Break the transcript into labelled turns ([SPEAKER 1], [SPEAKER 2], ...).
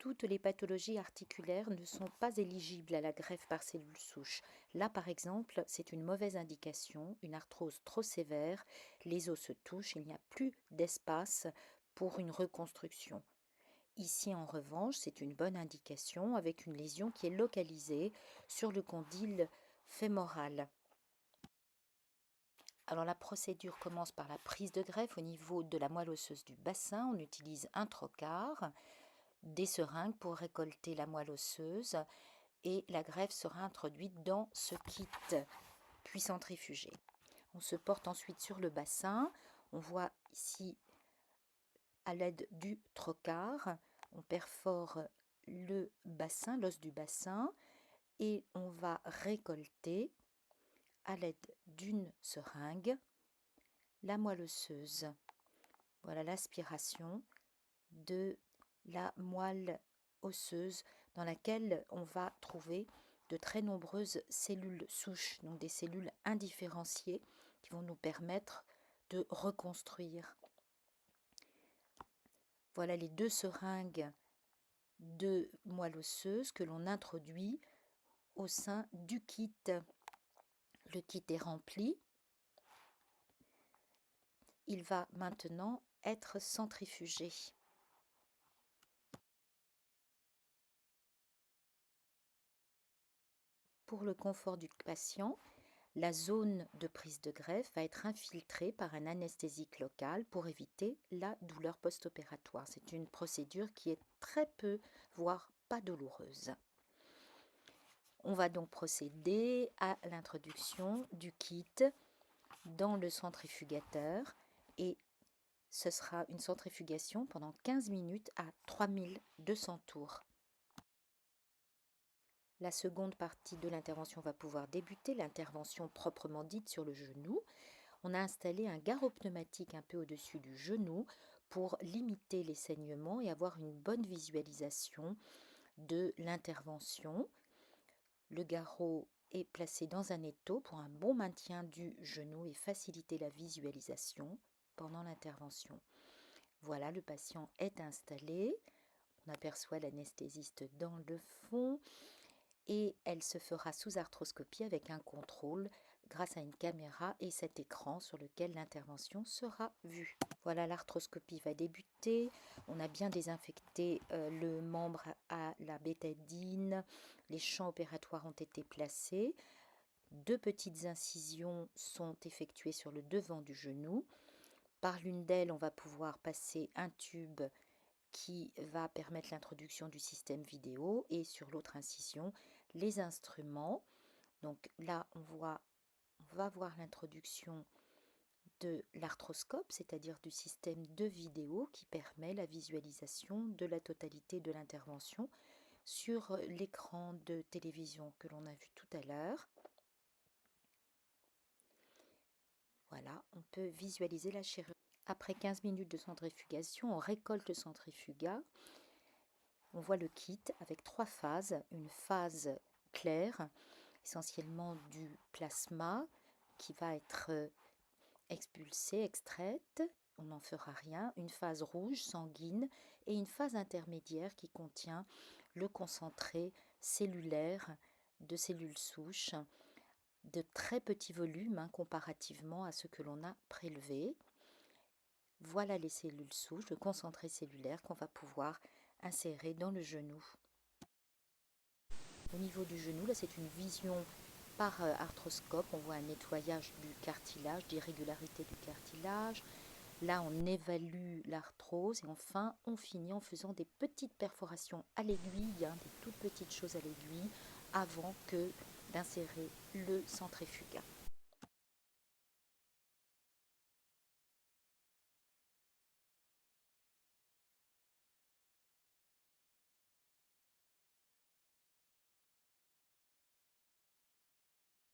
[SPEAKER 1] toutes les pathologies articulaires ne sont pas éligibles à la greffe par cellules souches. Là, par exemple, c'est une mauvaise indication, une arthrose trop sévère, les os se touchent, il n'y a plus d'espace pour une reconstruction. Ici, en revanche, c'est une bonne indication avec une lésion qui est localisée sur le condyle fémoral. Alors la procédure commence par la prise de greffe au niveau de la moelle osseuse du bassin. On utilise un trocar, des seringues pour récolter la moelle osseuse et la greffe sera introduite dans ce kit puis centrifugée. On se porte ensuite sur le bassin. On voit ici à l'aide du trocar, on perfore le bassin, l'os du bassin et on va récolter à l'aide d'une seringue la moelle osseuse. Voilà l'aspiration de la moelle osseuse dans laquelle on va trouver de très nombreuses cellules souches, donc des cellules indifférenciées qui vont nous permettre de reconstruire. Voilà les 2 seringues de moelle osseuse que l'on introduit au sein du kit. Le kit est rempli. Il va maintenant être centrifugé. Pour le confort du patient, la zone de prise de greffe va être infiltrée par un anesthésique local pour éviter la douleur post-opératoire. C'est une procédure qui est très peu, voire pas douloureuse. On va donc procéder à l'introduction du kit dans le centrifugateur et ce sera une centrifugation pendant 15 minutes à 3200 tours. La seconde partie de l'intervention va pouvoir débuter, l'intervention proprement dite sur le genou. On a installé un garrot pneumatique un peu au-dessus du genou pour limiter les saignements et avoir une bonne visualisation de l'intervention. Le garrot est placé dans un étau pour un bon maintien du genou et faciliter la visualisation pendant l'intervention. Voilà, le patient est installé. On aperçoit l'anesthésiste dans le fond et elle se fera sous arthroscopie avec un contrôle grâce à une caméra et cet écran sur lequel l'intervention sera vue. Voilà, l'arthroscopie va débuter. On a bien désinfecté le membre à la bétadine. Les champs opératoires ont été placés. 2 petites incisions sont effectuées sur le devant du genou. Par l'une d'elles, on va pouvoir passer un tube qui va permettre l'introduction du système vidéo et sur l'autre incision, les instruments. Donc là, on va voir l'introduction de l'arthroscope, c'est-à-dire du système de vidéo qui permet la visualisation de la totalité de l'intervention sur l'écran de télévision que l'on a vu tout à l'heure. Voilà, on peut visualiser la chirurgie. Après 15 minutes de centrifugation, on récolte le centrifugat. On voit le kit avec 3 phases. Une phase claire, essentiellement du plasma, qui va être expulsée, extraite. On n'en fera rien. Une phase rouge, sanguine, et une phase intermédiaire qui contient le concentré cellulaire de cellules souches, de très petits volumes comparativement à ce que l'on a prélevé. Voilà les cellules souches, le concentré cellulaire qu'on va pouvoir insérer dans le genou. Au niveau du genou, là c'est une vision par arthroscope, on voit un nettoyage du cartilage, d'irrégularité du cartilage. Là on évalue l'arthrose et enfin on finit en faisant des petites perforations à l'aiguille, des toutes petites choses à l'aiguille avant que d'insérer le centrifugat.